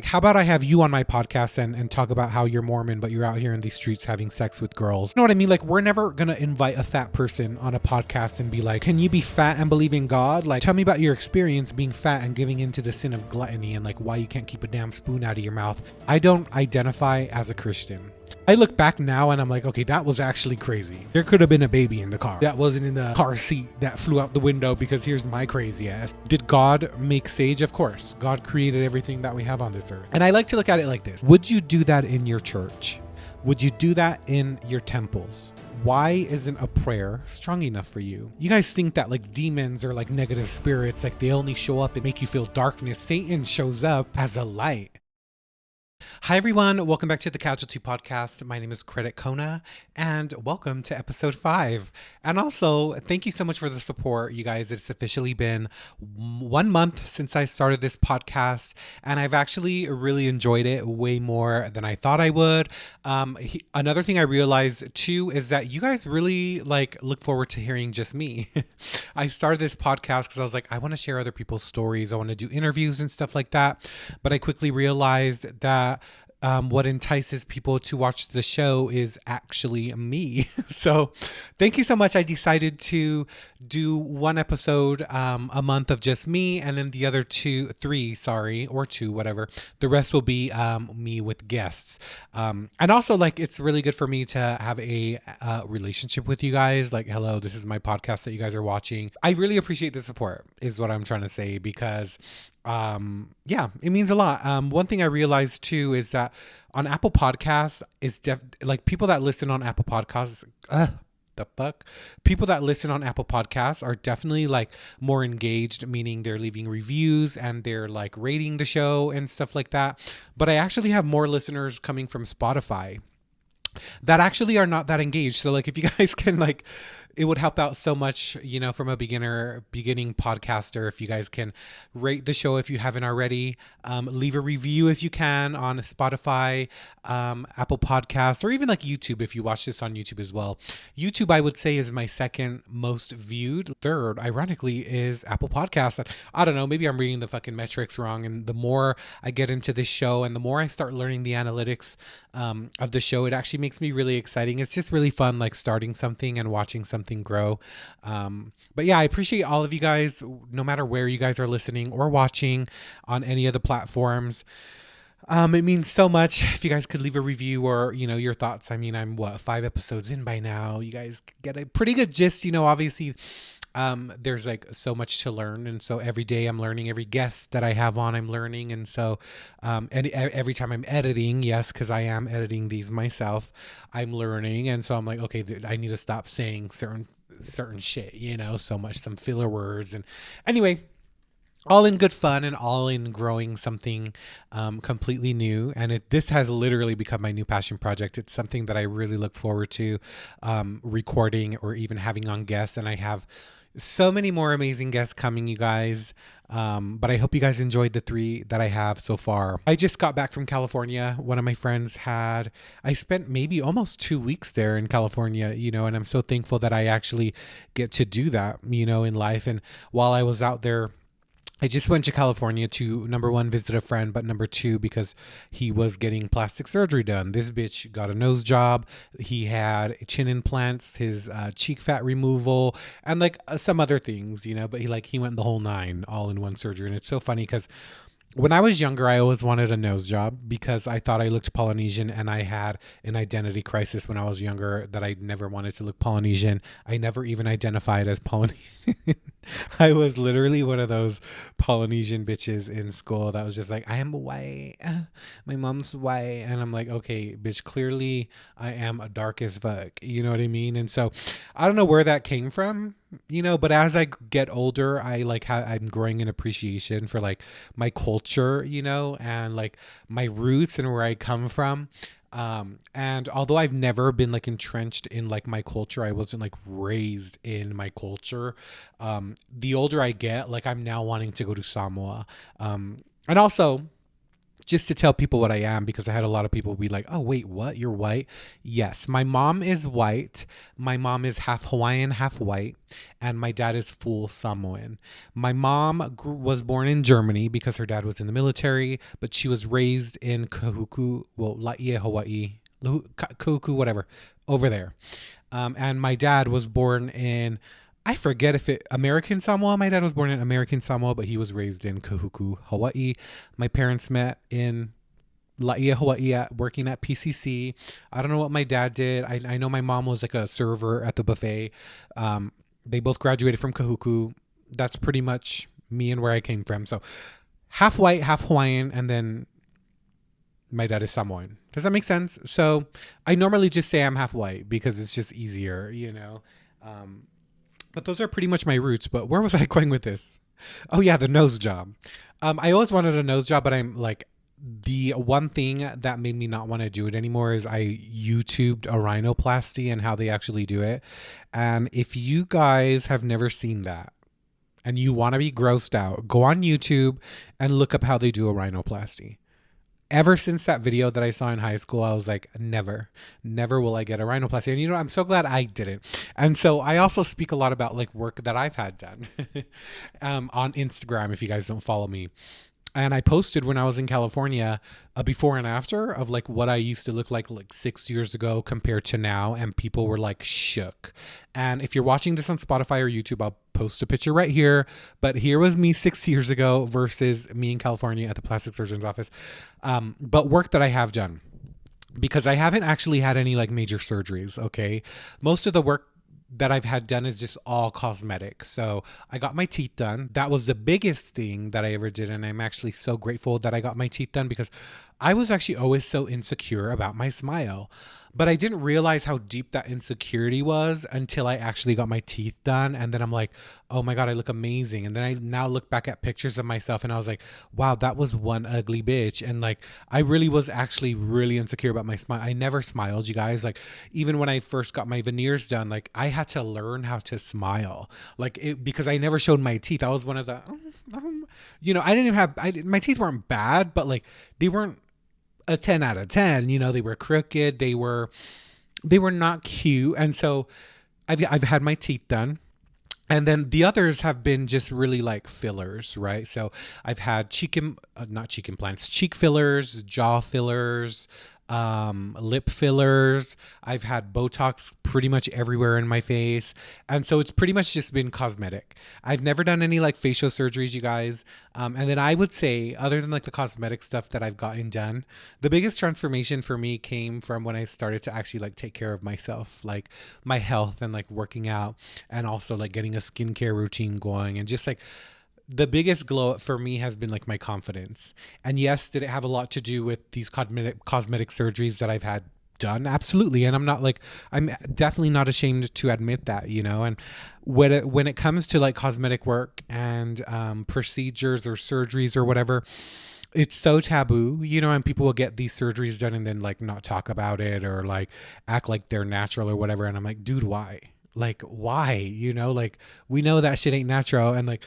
How about I have you on my podcast and talk about how you're Mormon, but you're out here in these streets having sex with girls? You know what I mean? Like, we're never going to invite a fat person on a podcast and be like, can you be fat and believe in God? Like, tell me about your experience being fat and giving into the sin of gluttony and like why you can't keep a damn spoon out of your mouth. I don't identify as a Christian. I look back now and I'm like, okay, that was actually crazy. There could have been a baby in the car that wasn't in the car seat that flew out the window, because here's my crazy ass. Did God make sage? Of course. God created everything that we have on this earth. And I like to look at it like this. Would you do that in your church? Would you do that in your temples? Why isn't a prayer strong enough for you? You guys think that like demons or like negative spirits, like they only show up and make you feel darkness. Satan shows up as a light. Hi everyone, welcome back to the Casualty podcast. My name is CreditKona and welcome to episode 5. And also, thank you so much for the support, you guys. It's officially been 1 month since I started this podcast, and I've actually really enjoyed it way more than I thought I would. Another thing I realized too is that you guys really look forward to hearing just me. I started this podcast because I was like, I want to share other people's stories. I want to do interviews and stuff like that. But I quickly realized that what entices people to watch the show is actually me. So thank you so much. I decided to do one episode a month of just me, and then the other two, whatever. The rest will be me with guests. And also, it's really good for me to have a relationship with you guys. Like, hello, this is my podcast that you guys are watching. I really appreciate the support is what I'm trying to say, because it means a lot. One thing I realized too is that on Apple Podcasts is people that listen on Apple Podcasts, people that listen on Apple Podcasts are definitely more engaged, meaning they're leaving reviews and they're rating the show and stuff like that. But I actually have more listeners coming from Spotify that actually are not that engaged. So if you guys can it would help out so much, from a beginning podcaster, if you guys can rate the show if you haven't already, leave a review if you can on Spotify, Apple Podcasts, or even YouTube if you watch this on YouTube as well. YouTube, I would say, is my second most viewed. Third, ironically, is Apple Podcasts. I don't know, maybe I'm reading the fucking metrics wrong. And the more I get into this show and the more I start learning the analytics of the show, it actually makes me really exciting. It's just really fun, starting something and watching something grow. But yeah, I appreciate all of you guys, no matter where you guys are listening or watching on any of the platforms. It means so much if you guys could leave a review or, your thoughts. I mean, I'm 5 episodes in by now. You guys get a pretty good gist. Obviously, there's so much to learn, and so every day I'm learning. Every guest that I have on, I'm learning. And so and every time I'm editing, yes, because I am editing these myself, I'm learning. And so I'm like, okay, I need to stop saying certain shit, some filler words. And anyway, all in good fun and all in growing something completely new. And this has literally become my new passion project. It's something that I really look forward to recording or even having on guests. And I have so many more amazing guests coming, you guys. But I hope you guys enjoyed the 3 that I have so far. I just got back from California. One of my friends I spent maybe almost 2 weeks there in California, and I'm so thankful that I actually get to do that, in life. And while I was out there, I just went to California to, number 1, visit a friend, but number 2, because he was getting plastic surgery done. This bitch got a nose job. He had chin implants, his cheek fat removal, and some other things, but he went the whole 9 all in one surgery. And it's so funny because when I was younger, I always wanted a nose job because I thought I looked Polynesian, and I had an identity crisis when I was younger that I never wanted to look Polynesian. I never even identified as Polynesian. I was literally one of those Polynesian bitches in school that was just like, I am white. My mom's white. And I'm like, okay, bitch, clearly I am a dark as fuck. You know what I mean? And so I don't know where that came from, but as I get older, I'm growing an appreciation for my culture, and my roots and where I come from. And although I've never been entrenched in my culture, I wasn't raised in my culture. The older I get, I'm now wanting to go to Samoa. And also, just to tell people what I am, because I had a lot of people be like, oh, wait, what? You're white? Yes, my mom is white. My mom is half Hawaiian, half white, and my dad is full Samoan. My mom was born in Germany because her dad was in the military, but she was raised in Kahuku, well, Laie, Hawaii, Kahuku, whatever, over there. And my dad was born in, I forget if it American Samoa. My dad was born in American Samoa, but he was raised in Kahuku, Hawaii. My parents met in Laie, Hawaii, working at PCC. I don't know what my dad did. I know my mom was like a server at the buffet. They both graduated from Kahuku. That's pretty much me and where I came from. So half white, half Hawaiian, and then my dad is Samoan. Does that make sense? So I normally just say I'm half white because it's just easier, you know. But those are pretty much my roots. But where was I going with this? Oh yeah, the nose job. I always wanted a nose job, but I'm like, the one thing that made me not want to do it anymore is I YouTubed a rhinoplasty and how they actually do it. And if you guys have never seen that and you want to be grossed out, go on YouTube and look up how they do a rhinoplasty. Ever since that video that I saw in high school, I was like, never will I get a rhinoplasty. And you know, I'm so glad I didn't. And so I also speak a lot about like work that I've had done on Instagram, if you guys don't follow me. And I posted when I was in California a before and after of like what I used to look like 6 years ago compared to now. And people were like shook. And if you're watching this on Spotify or YouTube, I'll post a picture right here. But here was me 6 years ago versus me in California at the plastic surgeon's office. But work that I have done, because I haven't actually had any like major surgeries. Okay. Most of the work that I've had done is just all cosmetic. So I got my teeth done. That was the biggest thing that I ever did. And I'm actually so grateful that I got my teeth done, because I was actually always so insecure about my smile. But I didn't realize how deep that insecurity was until I actually got my teeth done. And then I'm like, oh my God, I look amazing. And then I now look back at pictures of myself and I was like, wow, that was one ugly bitch. And like, I really was actually really insecure about my smile. I never smiled, you guys. Like, even when I first got my veneers done, like I had to learn how to smile, because I never showed my teeth. I was one of the, you know, I didn't even have, my teeth weren't bad, but like they weren't a 10 out of 10, you know, they were crooked. They were not cute. And so I've had my teeth done. And then the others have been just really like fillers, right? So I've had cheek implants, cheek fillers, jaw fillers, lip fillers. I've had Botox pretty much everywhere in my face. And so it's pretty much just been cosmetic. I've never done any like facial surgeries, you guys. And then I would say, other than like the cosmetic stuff that I've gotten done, the biggest transformation for me came from when I started to actually like take care of myself, like my health and like working out, and also like getting a skincare routine going, and just like the biggest glow up for me has been like my confidence. And yes, did it have a lot to do with these cosmetic surgeries that I've had done? Absolutely. And I'm definitely not ashamed to admit that, you know. And when it comes to like cosmetic work and procedures or surgeries or whatever, it's so taboo, you know, and people will get these surgeries done and then like not talk about it or like act like they're natural or whatever. And I'm like, dude, why? Like, why? You know, like we know that shit ain't natural. And like,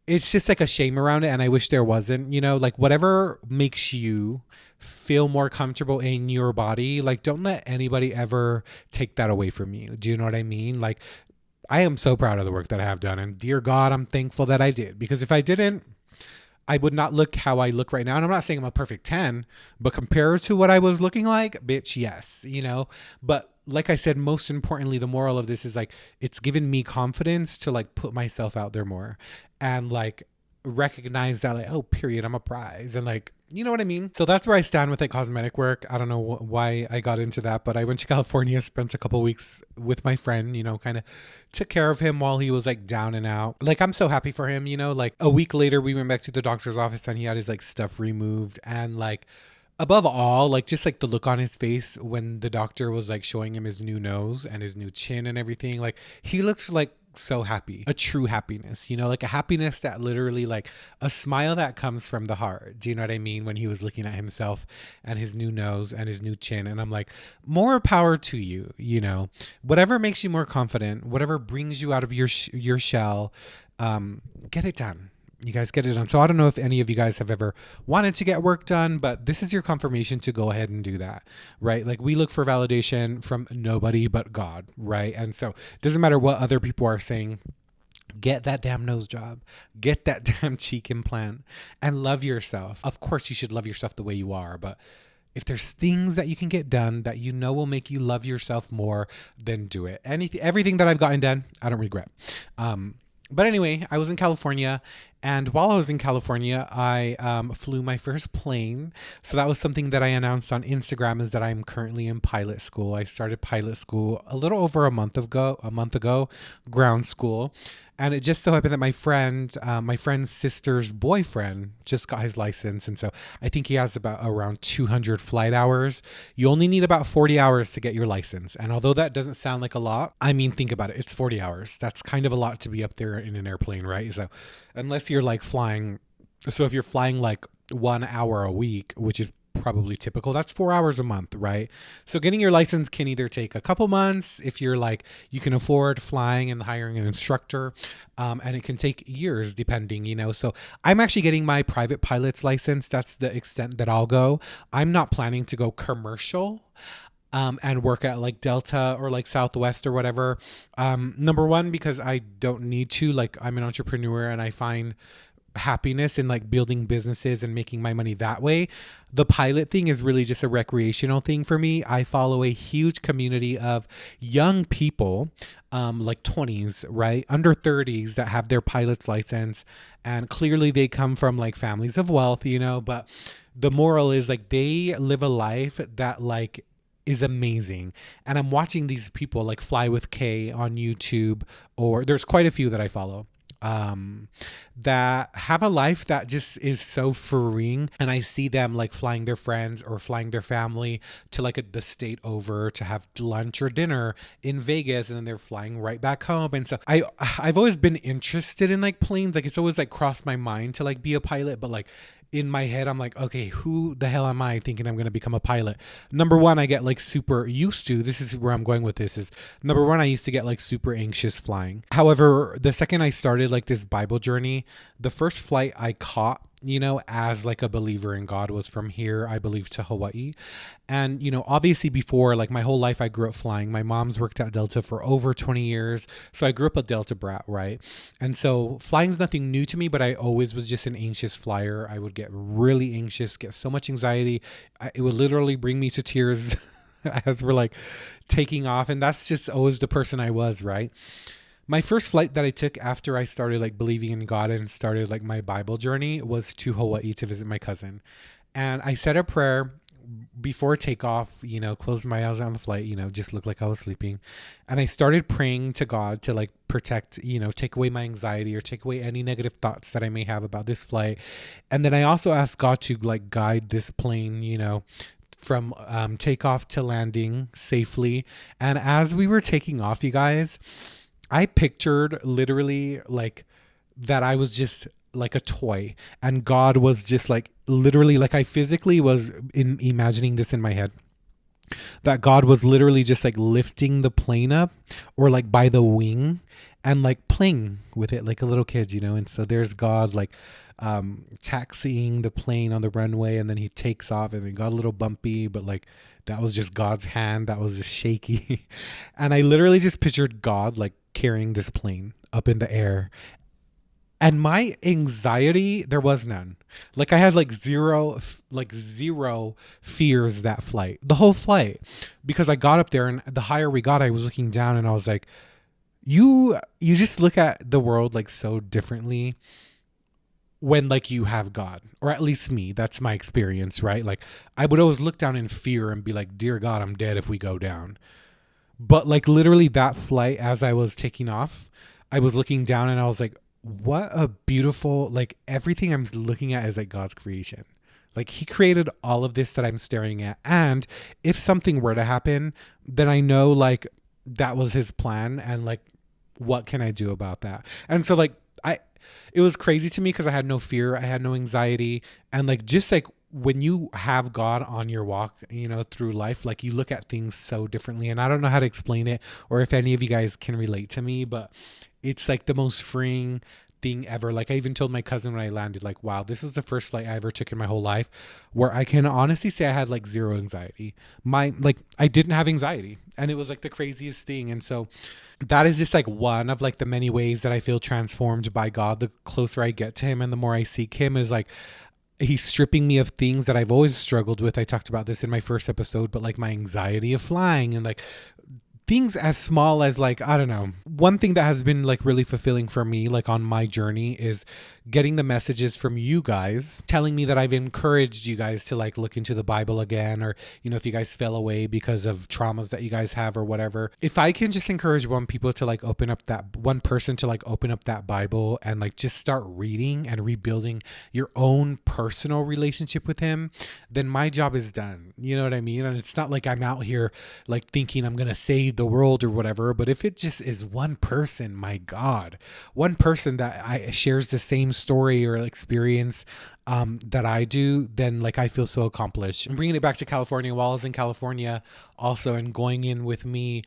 it's just like a shame around it. And I wish there wasn't, you know, like whatever makes you feel more comfortable in your body, like don't let anybody ever take that away from you. Do you know what I mean? Like, I am so proud of the work that I have done. And dear God, I'm thankful that I did, because if I didn't, I would not look how I look right now. And I'm not saying I'm a perfect 10, but compared to what I was looking like, bitch, yes, you know. But like I said, most importantly, the moral of this is like, it's given me confidence to like put myself out there more and like recognize that like, oh, period, I'm a prize. And like, you know what I mean? So that's where I stand with like cosmetic work. I don't know why I got into that, but I went to California, spent a couple weeks with my friend, you know, kind of took care of him while he was like down and out. Like, I'm so happy for him, you know, like a week later we went back to the doctor's office and he had his like stuff removed. And like, above all, like just like the look on his face when the doctor was like showing him his new nose and his new chin and everything, like he looks like so happy, a true happiness, you know, like a happiness that literally like a smile that comes from the heart. Do you know what I mean? When he was looking at himself and his new nose and his new chin, and I'm like, more power to you, you know, whatever makes you more confident, whatever brings you out of your shell, get it done. you guys get it done. So I don't know if any of you guys have ever wanted to get work done, but this is your confirmation to go ahead and do that, right? Like we look for validation from nobody but God, right? And so it doesn't matter what other people are saying. Get that damn nose job, get that damn cheek implant, and love yourself. Of course, you should love yourself the way you are, but if there's things that you can get done that you know will make you love yourself more, then do it. Everything that I've gotten done, I don't regret. But anyway, I was in California, and while I was in California, I flew my first plane. So that was something that I announced on Instagram, is that I'm currently in pilot school. I started pilot school a little over a month ago, ground school. And it just so happened that my friend's sister's boyfriend just got his license. And so I think he has about around 200 flight hours. You only need about 40 hours to get your license. And although that doesn't sound like a lot, I mean, think about it. It's 40 hours. That's kind of a lot to be up there in an airplane, right? So unless you're like flying, so if you're flying like 1 hour a week, which is probably typical, that's 4 hours a month, right? So getting your license can either take a couple months if you're like you can afford flying and hiring an instructor, and it can take years depending, so I'm actually getting my private pilot's license. That's the extent that I'll go. I'm not planning to go commercial and work at like Delta or like Southwest or whatever. Number one, because I don't need to. Like, I'm an entrepreneur and I find happiness in like building businesses and making my money that way. The pilot thing is really just a recreational thing for me. I follow a huge community of young people, like 20s, right? Under 30s that have their pilot's license. And clearly they come from like families of wealth, but the moral is like they live a life that like is amazing. And I'm watching these people like Fly with K on YouTube, or there's quite a few that I follow that have a life that just is so freeing. And I see them like flying their friends or flying their family to like the state over to have lunch or dinner in Vegas, and then they're flying right back home. And so I've always been interested in like planes. Like it's always like crossed my mind to like be a pilot, but like in my head, I'm like, okay, who the hell am I thinking I'm going to become a pilot? Number one, I get like super used to, this is where I'm going with this, is number one, I used to get like super anxious flying. However, the second I started like this Bible journey, the first flight I caught, as like a believer in God was from here, I believe, to Hawaii. And, obviously before, like my whole life, I grew up flying. My mom's worked at Delta for over 20 years. So I grew up a Delta brat, right? And so flying's nothing new to me, but I always was just an anxious flyer. I would get really anxious, get so much anxiety. It would literally bring me to tears as we're like taking off. And that's just always the person I was, right? My first flight that I took after I started like believing in God and started like my Bible journey was to Hawaii to visit my cousin. And I said a prayer before takeoff, closed my eyes on the flight, just looked like I was sleeping. And I started praying to God to like protect, take away my anxiety or take away any negative thoughts that I may have about this flight. And then I also asked God to like guide this plane, from takeoff to landing safely. And as we were taking off, you guys, I pictured literally like that I was just like a toy, and God was just like literally, like I physically was imagining this in my head, that God was literally just like lifting the plane up or like by the wing and like playing with it like a little kid, and so there's God like taxiing the plane on the runway, and then he takes off and it got a little bumpy, but like that was just God's hand that was just shaky. And I literally just pictured God like carrying this plane up in the air. And my anxiety, there was none. Like I had like zero fears that flight, the whole flight, because I got up there, and the higher we got, I was looking down and I was like, you just look at the world like so differently when like you have God, or at least me, that's my experience, right? Like I would always look down in fear and be like, dear God, I'm dead if we go down. But like literally that flight, as I was taking off, I was looking down and I was like, what a beautiful, like everything I'm looking at is like God's creation. Like he created all of this that I'm staring at. And if something were to happen, then I know like that was his plan, and like, what can I do about that? And so like, it was crazy to me because I had no fear. I had no anxiety. And like, just like when you have God on your walk, through life, like you look at things so differently. And I don't know how to explain it, or if any of you guys can relate to me, but it's like the most freeing thing ever. Like I even told my cousin when I landed, like, wow, this was the first flight I ever took in my whole life where I can honestly say I had like zero anxiety. I didn't have anxiety, and it was like the craziest thing. And so that is just like one of like the many ways that I feel transformed by God. The closer I get to him and the more I seek him, is like he's stripping me of things that I've always struggled with. I talked about this in my first episode, but like my anxiety of flying and like things as small as like, I don't know. One thing that has been like really fulfilling for me, like on my journey, is getting the messages from you guys telling me that I've encouraged you guys to like look into the Bible again, or, you know, if you guys fell away because of traumas that you guys have or whatever. If I can just encourage one person to like open up that Bible and like just start reading and rebuilding your own personal relationship with him, then my job is done. You know what I mean? And it's not like I'm out here like thinking I'm going to save the world or whatever, but if it just is one person, my God, one person that shares the same story or experience that I do, then like I feel so accomplished. And bringing it back to California, while I was in California also, and going in with me,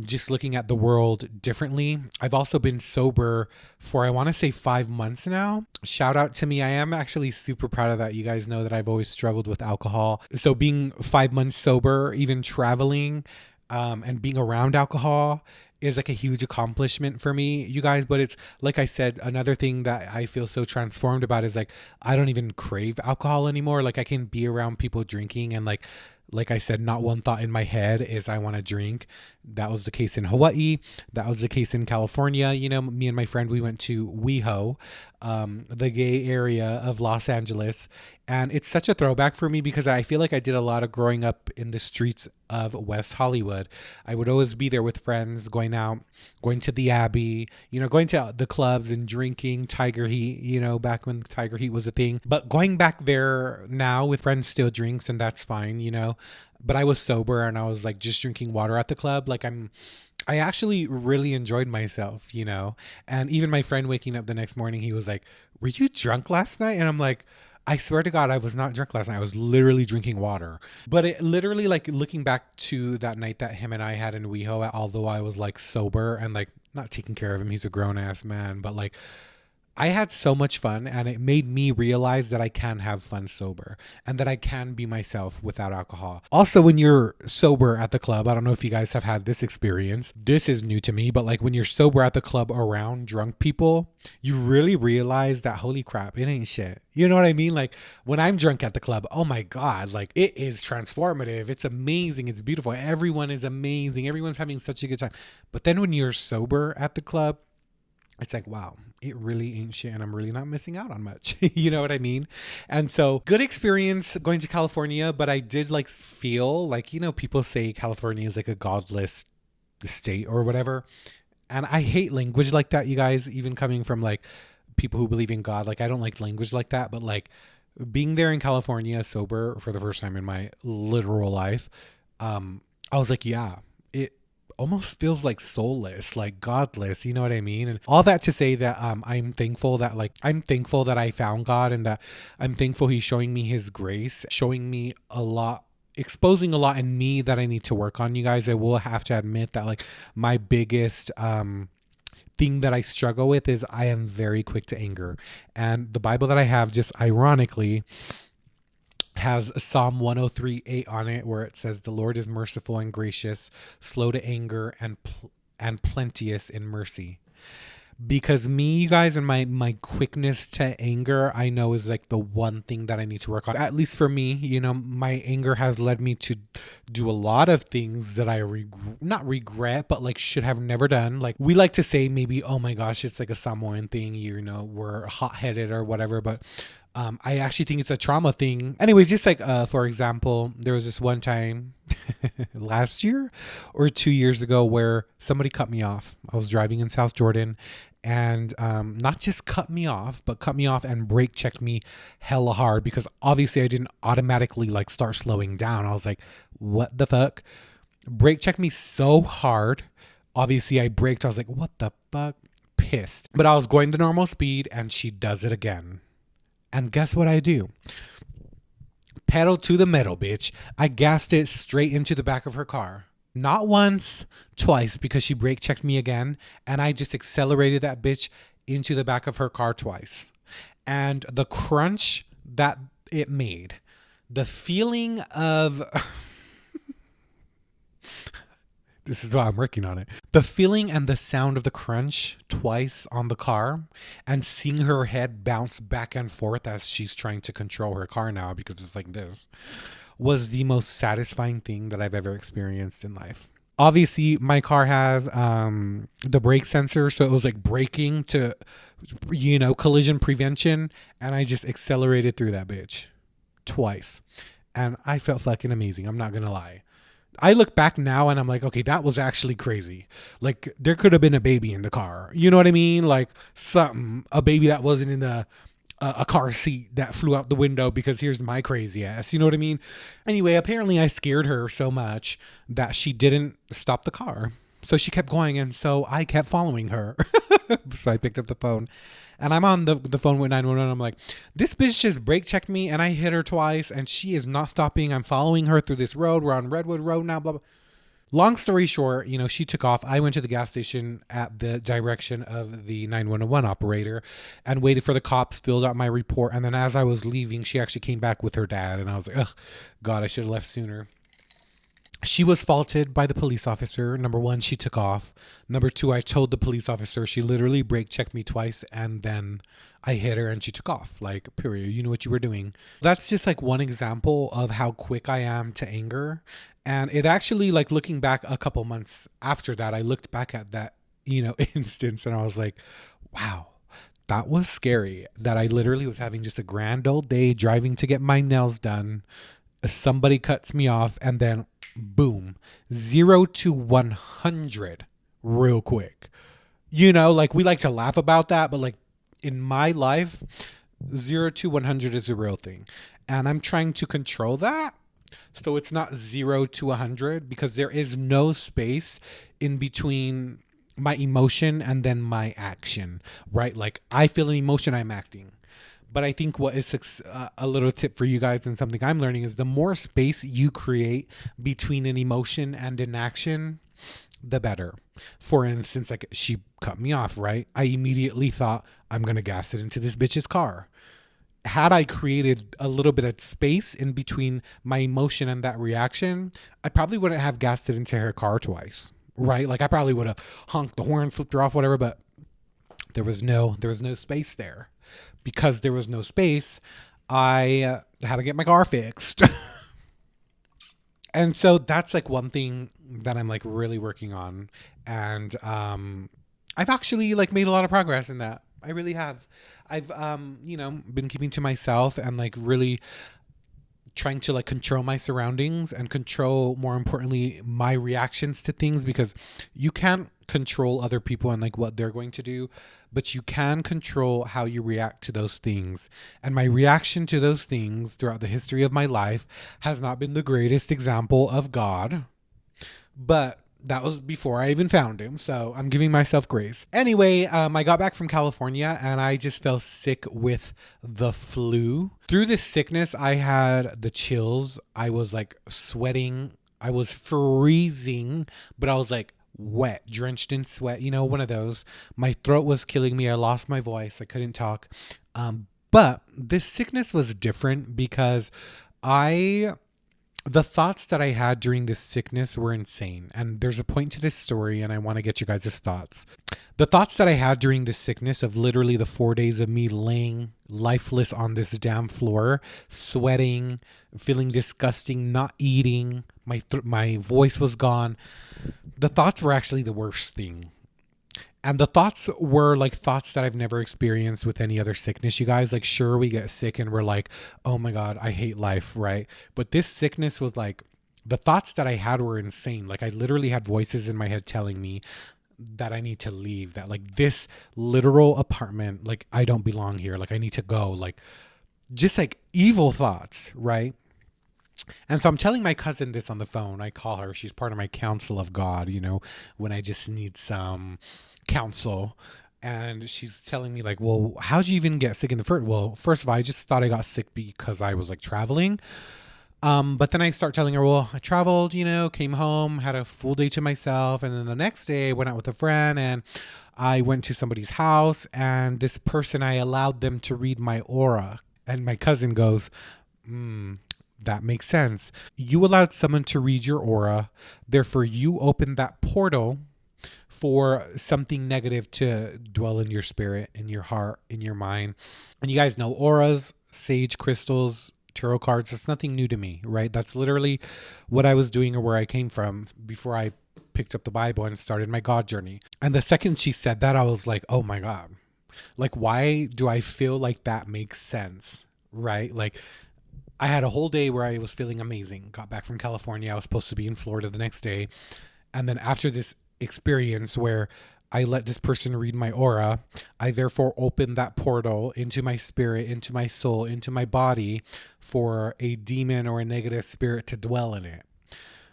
just looking at the world differently. I've also been sober for, I want to say 5 months now. Shout out to me. I am actually super proud of that. You guys know that I've always struggled with alcohol. So being 5 months sober, even traveling, and being around alcohol is like a huge accomplishment for me, you guys. But it's like I said, another thing that I feel so transformed about is like I don't even crave alcohol anymore. Like I can be around people drinking, and like I said, not one thought in my head is I want to drink. That was the case in Hawaii. That was the case in California. You know, me and my friend, we went to WeHo, the gay area of Los Angeles. And it's such a throwback for me because I feel like I did a lot of growing up in the streets of West Hollywood. I would always be there with friends, going out, going to the Abbey, you know, going to the clubs and drinking Tiger Heat, you know, back when Tiger Heat was a thing. But going back there now with friends still drinks, and that's fine, you know. But I was sober and I was like just drinking water at the club. Like I actually really enjoyed myself, you know. And even my friend waking up the next morning, he was like, "Were you drunk last night?" And I'm like, I swear to God, I was not drunk last night. I was literally drinking water. But it literally, like looking back to that night that him and I had in WeHo, although I was like sober and like not taking care of him, he's a grown ass man, but like I had so much fun, and it made me realize that I can have fun sober and that I can be myself without alcohol. Also, when you're sober at the club, I don't know if you guys have had this experience. This is new to me, but like when you're sober at the club around drunk people, you really realize that, holy crap, it ain't shit. You know what I mean? Like when I'm drunk at the club, oh my God, like it is transformative. It's amazing. It's beautiful. Everyone is amazing. Everyone's having such a good time. But then when you're sober at the club, it's like, wow, it really ain't shit, and I'm really not missing out on much. You know what I mean? And so good experience going to California, but I did like feel like, you know, people say California is like a godless state or whatever. And I hate language like that, you guys, even coming from like people who believe in God. Like I don't like language like that, but like being there in California sober for the first time in my literal life, I was like, yeah, it almost feels like soulless, like godless, you know what I mean? And all that to say that I'm thankful that I found God, and that I'm thankful he's showing me his grace, showing me a lot, exposing a lot in me that I need to work on, you guys. I will have to admit that like my biggest thing that I struggle with is I am very quick to anger. And the Bible that I have, just ironically, has Psalm 103:8 on it, where it says, "The Lord is merciful and gracious, slow to anger, and plenteous in mercy." Because me, you guys, and my quickness to anger, I know is like the one thing that I need to work on. At least for me, you know, my anger has led me to do a lot of things that I not regret, but like should have never done. Like we like to say maybe, oh my gosh, it's like a Samoan thing, you know, we're hot-headed or whatever, but I actually think it's a trauma thing. Anyway, just like, for example, there was this one time last year or 2 years ago where somebody cut me off. I was driving in South Jordan, and not just cut me off, but cut me off and brake checked me hella hard, because obviously I didn't automatically like start slowing down. I was like, what the fuck? Brake checked me so hard. Obviously I braked. I was like, what the fuck? Pissed. But I was going the normal speed, and she does it again. And guess what I do? Pedal to the metal, bitch. I gassed it straight into the back of her car. Not once, twice, because she brake checked me again. And I just accelerated that bitch into the back of her car twice. And the crunch that it made, the feeling of this is why I'm working on it. The feeling and the sound of the crunch twice on the car, and seeing her head bounce back and forth as she's trying to control her car now because it's like this, was the most satisfying thing that I've ever experienced in life. Obviously, my car has the brake sensor, so it was like braking to, collision prevention, and I just accelerated through that bitch twice. And I felt fucking amazing. I'm not going to lie. I look back now and I'm like, okay, that was actually crazy. Like, there could have been a baby in the car. You know what I mean? Like, a baby that wasn't in a car seat that flew out the window because here's my crazy ass. You know what I mean? Anyway, apparently I scared her so much that she didn't stop the car. So she kept going, and so I kept following her. So I picked up the phone, and I'm on the phone with 911. I'm like, this bitch just brake checked me, and I hit her twice, and she is not stopping. I'm following her through this road. We're on Redwood Road now, blah, blah. Long story short, she took off. I went to the gas station at the direction of the 911 operator and waited for the cops, filled out my report. And then as I was leaving, she actually came back with her dad. And I was like, oh, God, I should have left sooner. She was faulted by the police officer. Number one, she took off. Number two, I told the police officer, she literally brake checked me twice, and then I hit her and she took off. Like, period. You know what you were doing. That's just like one example of how quick I am to anger. And it actually, like, looking back a couple months after that, I looked back at that, instance, and I was like, wow, that was scary. That I literally was having just a grand old day driving to get my nails done. Somebody cuts me off, and then boom, 0 to 100 real quick. Like, we like to laugh about that, but like in my life, 0 to 100 is a real thing. And I'm trying to control that. So it's not 0 to 100, because there is no space in between my emotion and then my action, right? Like, I feel an emotion, I'm acting. But I think what is a little tip for you guys, and something I'm learning, is the more space you create between an emotion and an action, the better. For instance, like, she cut me off, right? I immediately thought, I'm going to gas it into this bitch's car. Had I created a little bit of space in between my emotion and that reaction, I probably wouldn't have gassed it into her car twice, right? Like, I probably would have honked the horn, flipped her off, whatever, but there was no space there. Because there was no space, I had to get my car fixed. And so that's like one thing that I'm like really working on. And I've actually like made a lot of progress in that. I really have. I've been keeping to myself and like really trying to like control my surroundings and control, more importantly, my reactions to things, because you can't control other people and like what they're going to do, but you can control how you react to those things. And my reaction to those things throughout the history of my life has not been the greatest example of God, but that was before I even found him. So I'm giving myself grace. Anyway, I got back from California and I just fell sick with the flu. Through this sickness, I had the chills. I was like sweating. I was freezing, but I was like wet, drenched in sweat. One of those. My throat was killing me. I lost my voice. I couldn't talk. But this sickness was different because the thoughts that I had during this sickness were insane. And there's a point to this story, and I want to get you guys' thoughts. The thoughts that I had during this sickness of literally the 4 days of me laying lifeless on this damn floor, sweating, feeling disgusting, not eating, my voice was gone. The thoughts were actually the worst thing. And the thoughts were like thoughts that I've never experienced with any other sickness, you guys. Like, sure, we get sick and we're like, oh my God, I hate life, right? But this sickness was like, the thoughts that I had were insane. Like, I literally had voices in my head telling me that I need to leave, that like this literal apartment, like I don't belong here, like I need to go, like just like evil thoughts, right? And so I'm telling my cousin this on the phone. I call her. She's part of my counsel of God, when I just need some counsel. And she's telling me like, well, how'd you even get sick in the first? Well, first of all, I just thought I got sick because I was like traveling. But then I start telling her, well, I traveled, came home, had a full day to myself. And then the next day I went out with a friend and I went to somebody's house, and this person, I allowed them to read my aura. And my cousin goes, that makes sense. You allowed someone to read your aura. Therefore, you opened that portal for something negative to dwell in your spirit, in your heart, in your mind. And you guys know auras, sage crystals, tarot cards. It's nothing new to me, right? That's literally what I was doing or where I came from before I picked up the Bible and started my God journey. And the second she said that, I was like, oh my God. Like, why do I feel like that makes sense, right? Like, I had a whole day where I was feeling amazing. Got back from California. I was supposed to be in Florida the next day. And then after this experience where I let this person read my aura, I therefore opened that portal into my spirit, into my soul, into my body for a demon or a negative spirit to dwell in it.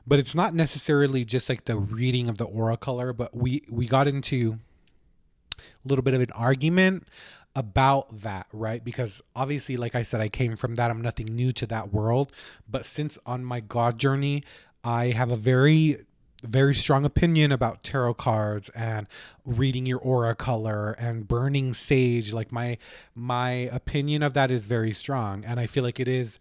But it's not necessarily just like the reading of the aura color, but we got into a little bit of an argument about that, right? Because obviously, like I said, I came from that. I'm nothing new to that world. But since on my God journey, I have a very strong opinion about tarot cards and reading your aura color and burning sage. Like my opinion of that is very strong. And I feel like it is,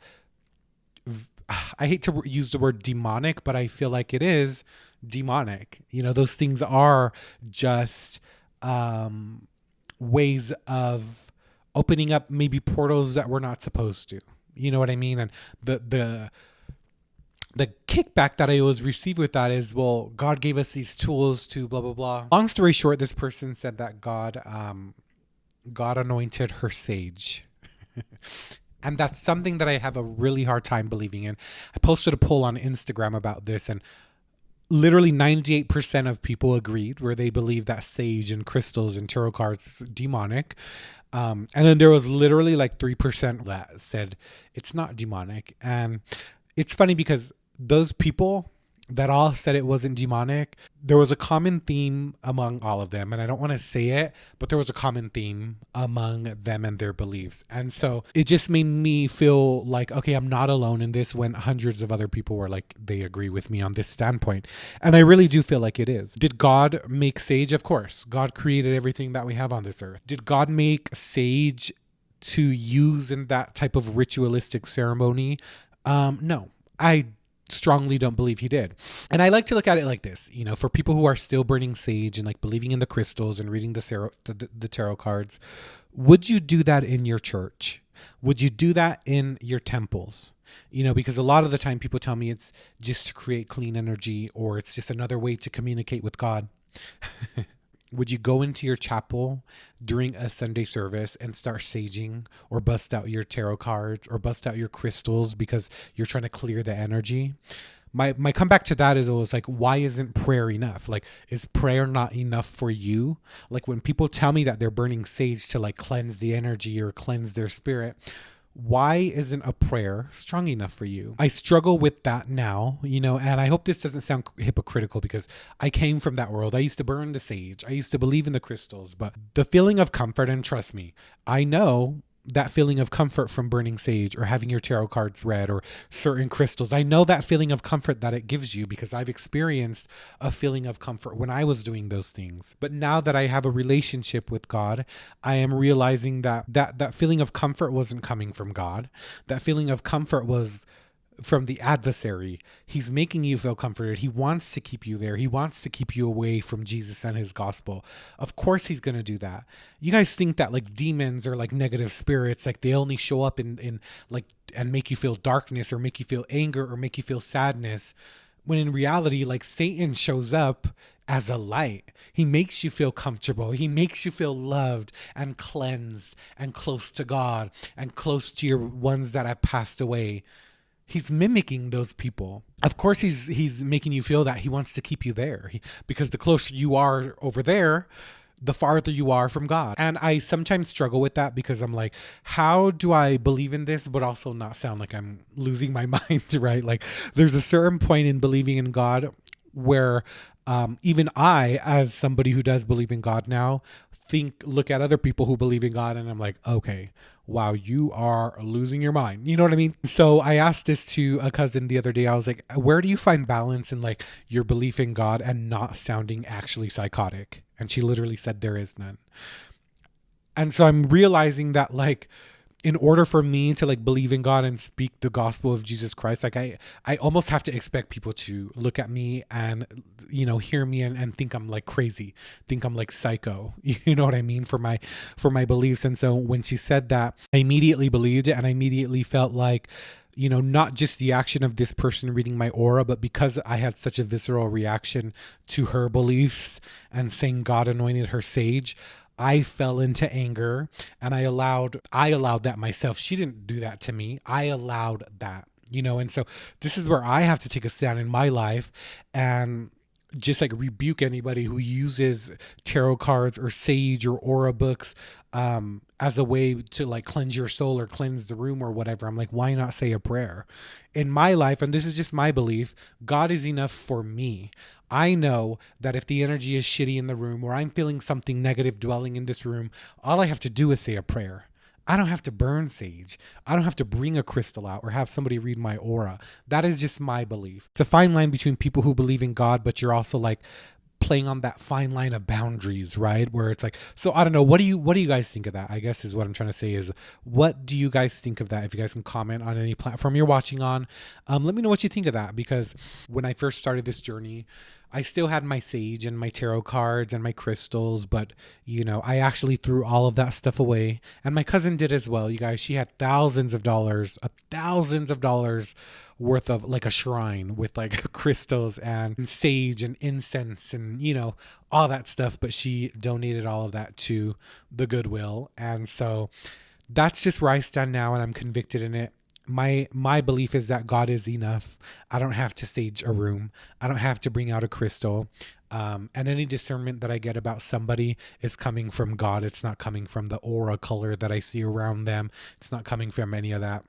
I hate to use the word demonic, but I feel like it is demonic. Those things are just ways of opening up maybe portals that we're not supposed to. You know what I mean? And the kickback that I always receive with that is, well, God gave us these tools to blah, blah, blah. Long story short, this person said that God anointed her sage. And that's something that I have a really hard time believing in. I posted a poll on Instagram about this, and literally 98% of people agreed, where they believe that sage and crystals and tarot cards demonic. And then there was literally like 3% that said it's not demonic. And it's funny because those people that all said it wasn't demonic, there was a common theme among all of them. And I don't want to say it, but there was a common theme among them and their beliefs. And so it just made me feel like, okay, I'm not alone in this, when hundreds of other people were like, they agree with me on this standpoint. And I really do feel like it is. Did God make sage? Of course. God created everything that we have on this earth. Did God make sage to use in that type of ritualistic ceremony? No, I strongly don't believe he did. And I like to look at it like this, for people who are still burning sage and like believing in the crystals and reading the tarot cards, would you do that in your church? Would you do that in your temples? Because a lot of the time people tell me it's just to create clean energy, or it's just another way to communicate with God. Would you go into your chapel during a Sunday service and start saging, or bust out your tarot cards, or bust out your crystals because you're trying to clear the energy? My comeback to that is always like, why isn't prayer enough? Like, is prayer not enough for you? Like, when people tell me that they're burning sage to like cleanse the energy or cleanse their spirit, why isn't a prayer strong enough for you? I struggle with that now, and I hope this doesn't sound hypocritical, because I came from that world. I used to burn the sage. I used to believe in the crystals, but the feeling of comfort, and trust me, I know that feeling of comfort from burning sage or having your tarot cards read or certain crystals. I know that feeling of comfort that it gives you, because I've experienced a feeling of comfort when I was doing those things. But now that I have a relationship with God, I am realizing that feeling of comfort wasn't coming from God. That feeling of comfort was from the adversary. He's making you feel comforted. He wants to keep you there. He wants to keep you away from Jesus and his gospel. Of course he's going to do that. You guys think that like demons or like negative spirits, like they only show up in like, and make you feel darkness or make you feel anger or make you feel sadness, when in reality, like, Satan shows up as a light. He makes you feel comfortable. He makes you feel loved and cleansed and close to God and close to your ones that have passed away. He's mimicking those people. Of course, he's making you feel that he wants to keep you there, because the closer you are over there, the farther you are from God. And I sometimes struggle with that, because I'm like, how do I believe in this but also not sound like I'm losing my mind, right? Like, there's a certain point in believing in God where even I, as somebody who does believe in God now, look at other people who believe in God, and I'm like, okay, wow, you are losing your mind. You know what I mean? So I asked this to a cousin the other day. I was like, where do you find balance in like your belief in God and not sounding actually psychotic? And she literally said, there is none. And so I'm realizing that like, in order for me to like believe in God and speak the gospel of Jesus Christ, like I almost have to expect people to look at me and, you know, hear me and think I'm like crazy, think I'm like psycho, you know what I mean, for my beliefs. And so when she said that, I immediately believed it, and I immediately felt like, you know, not just the action of this person reading my aura, but because I had such a visceral reaction to her beliefs and saying God anointed her sage, I fell into anger, and I allowed that myself. She didn't do that to me. I allowed that, you know. And so this is where I have to take a stand in my life and just like rebuke anybody who uses tarot cards or sage or aura books as a way to like cleanse your soul or cleanse the room or whatever. I'm like, why not say a prayer? In my life, and this is just my belief, God is enough for me. I know that if the energy is shitty in the room or I'm feeling something negative dwelling in this room, all I have to do is say a prayer. I don't have to burn sage. I don't have to bring a crystal out or have somebody read my aura. That is just my belief. It's a fine line between people who believe in God, but you're also like playing on that fine line of boundaries, right? Where it's like, so I don't know. What do you guys think of that? I guess is what I'm trying to say is, what do you guys think of that? If you guys can comment on any platform you're watching on, let me know what you think of that. Because when I first started this journey, I still had my sage and my tarot cards and my crystals, but you know, I actually threw all of that stuff away. And my cousin did as well. You guys, she had thousands of dollars worth of like a shrine with like crystals and sage and incense and, you know, all that stuff. But she donated all of that to the Goodwill. And so that's just where I stand now, and I'm convicted in it. My belief is that God is enough. I don't have to sage a room. I don't have to bring out a crystal. And any discernment that I get about somebody is coming from God. It's not coming from the aura color that I see around them. It's not coming from any of that.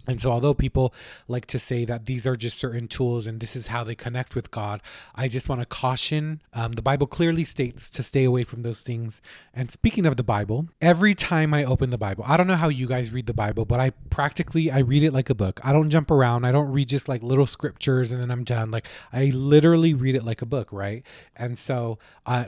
And so although people like to say that these are just certain tools and this is how they connect with God, I just want to caution. The Bible clearly states to stay away from those things. And speaking of the Bible, every time I open the Bible, I don't know how you guys read the Bible, but I read it like a book. I don't jump around. I don't read just like little scriptures and then I'm done. Like I literally read it like a book, right? And so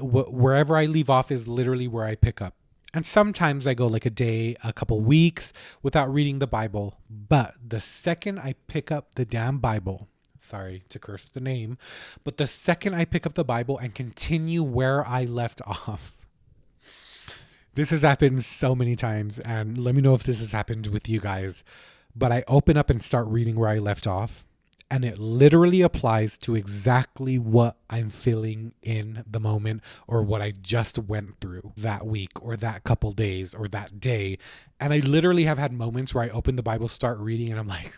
wherever I leave off is literally where I pick up. And sometimes I go like a day, a couple weeks without reading the Bible. But the second I pick up the damn Bible, sorry to curse the name, but the second I pick up the Bible and continue where I left off, this has happened so many times. And let me know if this has happened with you guys. But I open up and start reading where I left off. And it literally applies to exactly what I'm feeling in the moment or what I just went through that week or that couple days or that day. And I literally have had moments where I open the Bible, start reading, and I'm like,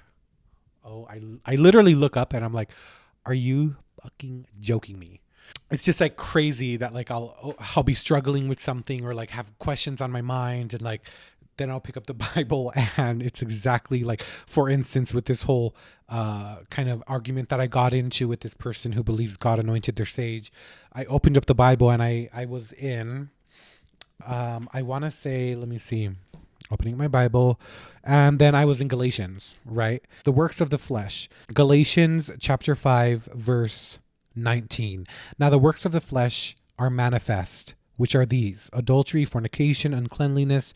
oh, I literally look up and I'm like, are you fucking joking me? It's just like crazy that like I'll be struggling with something or like have questions on my mind, and like then I'll pick up the Bible and it's exactly like, for instance, with this whole kind of argument that I got into with this person who believes God anointed their sage. I opened up the Bible and I was in, I want to say, let me see, opening my Bible, and then I was in Galatians, right? The works of the flesh. Galatians chapter 5, verse 19. Now the works of the flesh are manifest, which are these: adultery, fornication, uncleanliness,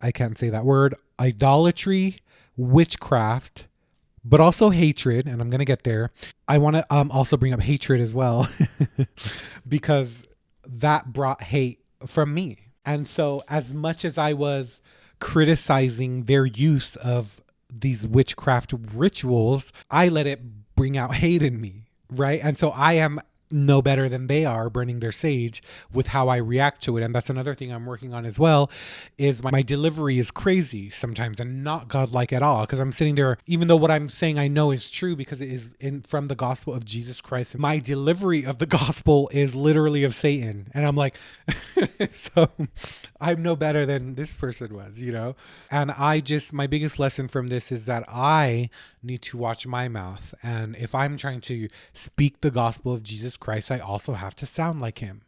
I can't say that word, idolatry, witchcraft, but also hatred. And I'm going to get there. I want to also bring up hatred as well, because that brought hate from me. And so as much as I was criticizing their use of these witchcraft rituals, I let it bring out hate in me, right? And so I am no better than they are burning their sage with how I react to it. And that's another thing I'm working on as well, is my delivery is crazy sometimes and not godlike at all, because I'm sitting there, even though what I'm saying I know is true because it is from the gospel of Jesus Christ, my delivery of the gospel is literally of Satan. And I'm like, so I'm no better than this person was, you know? And my biggest lesson from this is that I need to watch my mouth. And if I'm trying to speak the gospel of Jesus Christ, I also have to sound like him.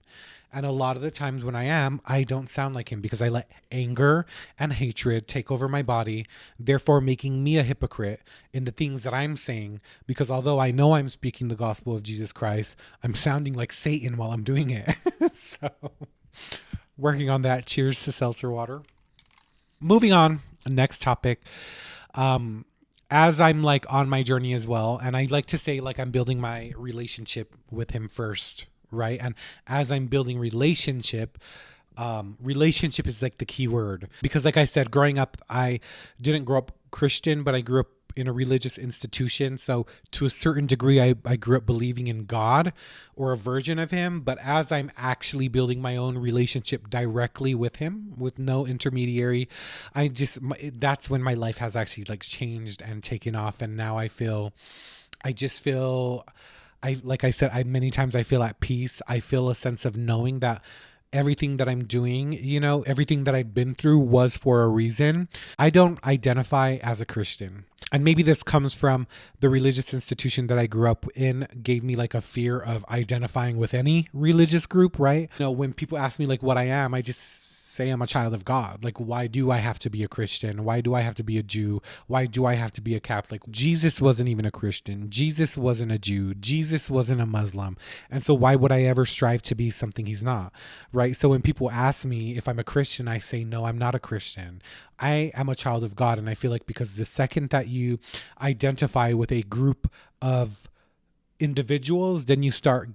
And a lot of the times when I am, I don't sound like him because I let anger and hatred take over my body, therefore making me a hypocrite in the things that I'm saying. Because although I know I'm speaking the gospel of Jesus Christ, I'm sounding like Satan while I'm doing it. So, working on that. Cheers to seltzer water. Moving on, next topic. As I'm like on my journey as well, and I like to say like I'm building my relationship with him first, right? And as I'm building relationship is like the key word, because like I said, growing up, I didn't grow up Christian, but I grew up in a religious institution. So to a certain degree, I grew up believing in God or a version of him. But as I'm actually building my own relationship directly with him, with no intermediary, that's when my life has actually like changed and taken off. And now like I said, many times I feel at peace. I feel a sense of knowing that everything that I'm doing, everything that I've been through was for a reason. I don't identify as a Christian. And maybe this comes from the religious institution that I grew up in, gave me like a fear of identifying with any religious group, right? When people ask me like what I am, I just say I'm a child of God. Like, why do I have to be a Christian? Why do I have to be a Jew? Why do I have to be a Catholic? Jesus wasn't even a Christian. Jesus wasn't a Jew. Jesus wasn't a Muslim. And so why would I ever strive to be something he's not? Right? So when people ask me if I'm a Christian, I say, no, I'm not a Christian. I am a child of God. And I feel like because the second that you identify with a group of individuals, then you start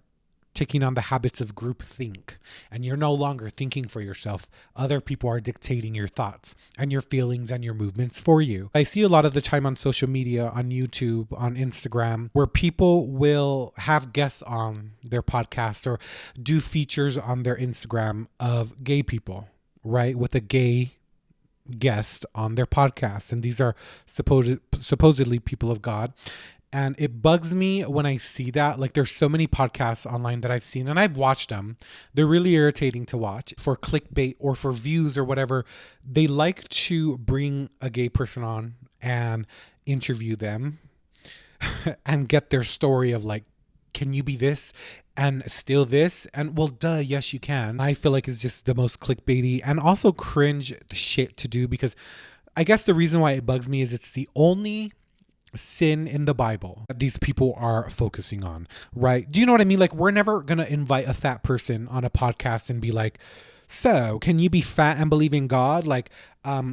taking on the habits of groupthink, and you're no longer thinking for yourself. Other people are dictating your thoughts and your feelings and your movements for you. I see a lot of the time on social media, on YouTube, on Instagram, where people will have guests on their podcast or do features on their Instagram of gay people, right? With a gay guest on their podcast. And these are supposedly people of God. And it bugs me when I see that. Like, there's so many podcasts online that I've seen and I've watched them. They're really irritating to watch for clickbait or for views or whatever. They like to bring a gay person on and interview them and get their story of like, can you be this and still this? And well, duh, yes, you can. I feel like it's just the most clickbaity and also cringe shit to do, because I guess the reason why it bugs me is it's the only sin in the Bible that these people are focusing on, right? Do you know what I mean? Like, we're never gonna invite a fat person on a podcast and be like, so can you be fat and believe in God? Like,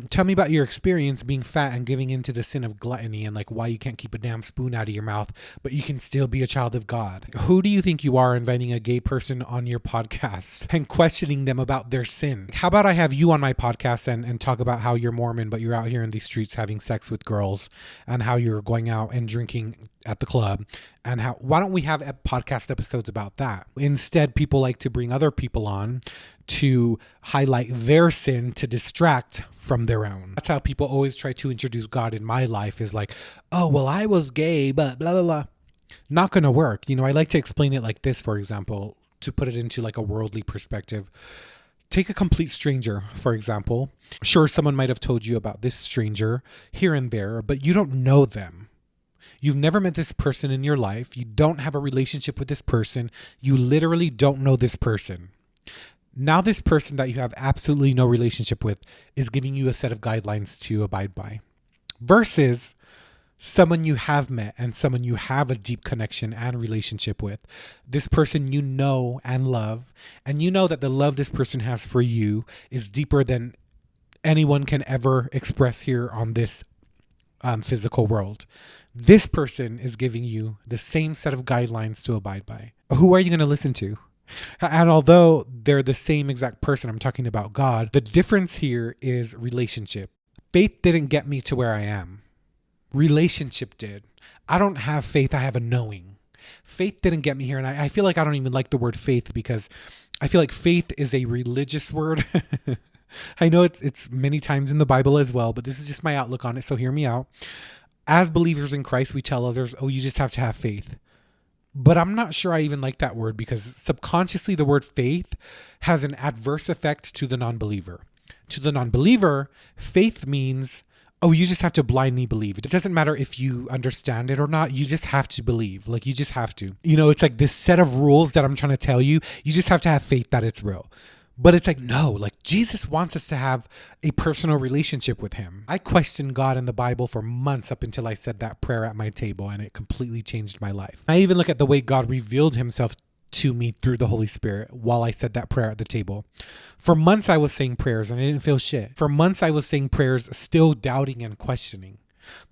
tell me about your experience being fat and giving into the sin of gluttony, and like why you can't keep a damn spoon out of your mouth, but you can still be a child of God. Who do you think you are inviting a gay person on your podcast and questioning them about their sin? How about I have you on my podcast and talk about how you're Mormon, but you're out here in these streets having sex with girls, and how you're going out and drinking at the club, and why don't we have podcast episodes about that? Instead, people like to bring other people on to highlight their sin to distract from their own. That's how people always try to introduce God in my life, is like, oh, well, I was gay, but blah, blah, blah. Not going to work. I like to explain it like this, for example, to put it into like a worldly perspective. Take a complete stranger, for example. Sure, someone might have told you about this stranger here and there, but you don't know them. You've never met this person in your life. You don't have a relationship with this person. You literally don't know this person. Now this person that you have absolutely no relationship with is giving you a set of guidelines to abide by, versus someone you have met and someone you have a deep connection and relationship with. This person you know and love, and you know that the love this person has for you is deeper than anyone can ever express here on this physical world. This person is giving you the same set of guidelines to abide by. Who are you going to listen to? And although they're the same exact person, I'm talking about God, the difference here is relationship. Faith didn't get me to where I am. Relationship did. I don't have faith, I have a knowing. Faith didn't get me here. And I feel like I don't even like the word faith, because I feel like faith is a religious word. I know it's many times in the Bible as well, but this is just my outlook on it. So hear me out. As believers in Christ, we tell others, oh, you just have to have faith. But I'm not sure I even like that word, because subconsciously the word faith has an adverse effect to the non-believer. To the non-believer, faith means, Oh, you just have to blindly believe. It doesn't matter if you understand it or not. You just have to believe. Like, you just have to. You know, it's like this set of rules that I'm trying to tell you. You just have to have faith that it's real. But it's like, no, like Jesus wants us to have a personal relationship with him. I questioned God in the Bible for months up until I said that prayer at my table, and it completely changed my life. I even look at the way God revealed himself to me through the Holy Spirit while I said that prayer at the table. For months I was saying prayers and I didn't feel shit. For months I was saying prayers still doubting and questioning.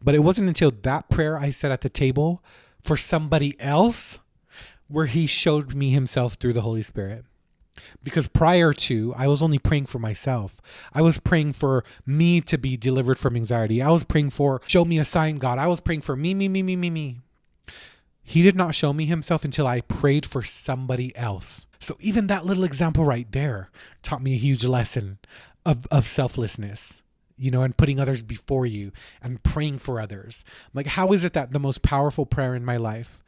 But it wasn't until that prayer I said at the table for somebody else where he showed me himself through the Holy Spirit. Because prior to, I was only praying for myself. I was praying for me to be delivered from anxiety. I was praying for, show me a sign, God. I was praying for me. He did not show me himself until I prayed for somebody else. So even that little example right there taught me a huge lesson of selflessness, you know, and putting others before you and praying for others. Like, how is it that the most powerful prayer in my life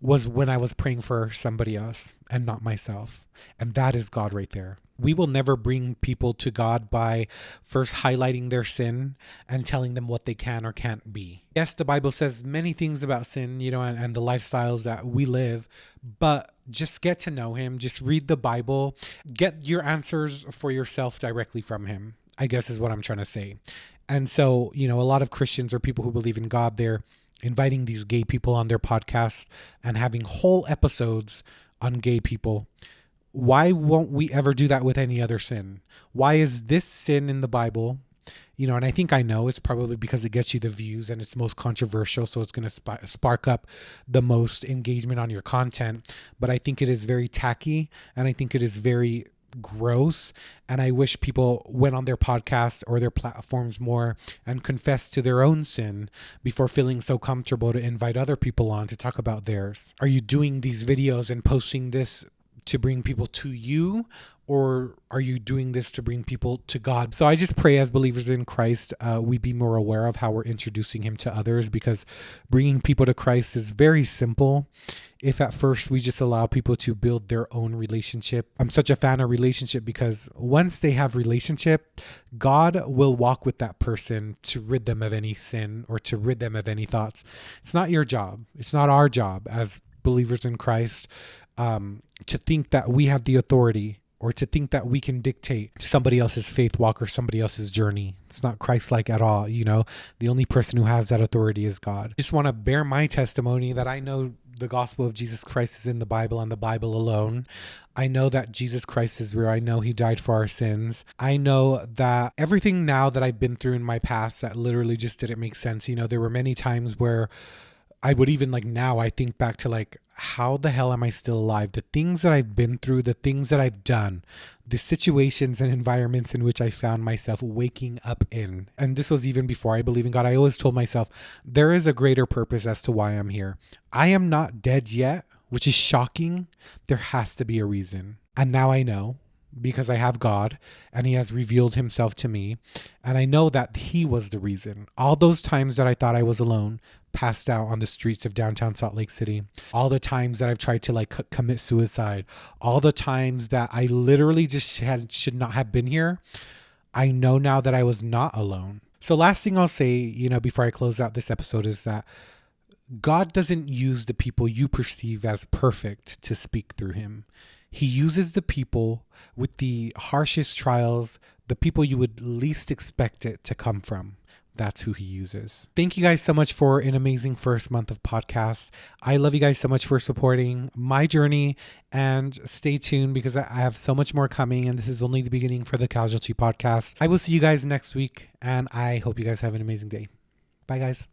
was when I was praying for somebody else and not myself? And that is God right there. We will never bring people to God by first highlighting their sin and telling them what they can or can't be. Yes, the Bible says many things about sin, you know, and the lifestyles that we live, but just get to know him. Just read the Bible. Get your answers for yourself directly from him, I guess is what I'm trying to say. And so, you know, a lot of Christians or people who believe in God, they're inviting these gay people on their podcasts and having whole episodes on gay people. Why won't we ever do that with any other sin? Why is this sin in the Bible? You know, and I think I know it's probably because it gets you the views and it's most controversial. So it's going to spark up the most engagement on your content. But I think it is very tacky and I think it is very gross. And I wish people went on their podcasts or their platforms more and confessed to their own sin before feeling so comfortable to invite other people on to talk about theirs. Are you doing these videos and posting this to bring people to you, or are you doing this to bring people to God? So I just pray as believers in Christ, we be more aware of how we're introducing him to others, because bringing people to Christ is very simple if at first we just allow people to build their own relationship. I'm such a fan of relationship because once they have relationship, God will walk with that person to rid them of any sin or to rid them of any thoughts. It's not your job. It's not our job as believers in Christ to think that we have the authority or to think that we can dictate somebody else's faith walk or somebody else's journey. It's not Christ-like at all. You know, the only person who has that authority is God. I just want to bear my testimony that I know the gospel of Jesus Christ is in the Bible and the Bible alone. I know that Jesus Christ is real. I know he died for our sins. I know that everything now that I've been through in my past that literally just didn't make sense. You know, there were many times where I would even, like, now I think back to, like, how the hell am I still alive? The things that I've been through, the things that I've done, the situations and environments in which I found myself waking up in. And this was even before I believe in God. I always told myself there is a greater purpose as to why I'm here. I am not dead yet, which is shocking. There has to be a reason. And now I know, because I have God and he has revealed himself to me. And I know that he was the reason. All those times that I thought I was alone, passed out on the streets of downtown Salt Lake City, all the times that I've tried to like commit suicide, all the times that I literally just should not have been here, I know now that I was not alone. So last thing I'll say, you know, before I close out this episode is that God doesn't use the people you perceive as perfect to speak through him. He uses the people with the harshest trials, the people you would least expect it to come from. That's who he uses. Thank you guys so much for an amazing first month of podcasts. I love you guys so much for supporting my journey, and stay tuned because I have so much more coming, and this is only the beginning for the Casualty podcast. I will see you guys next week, and I hope you guys have an amazing day. Bye guys.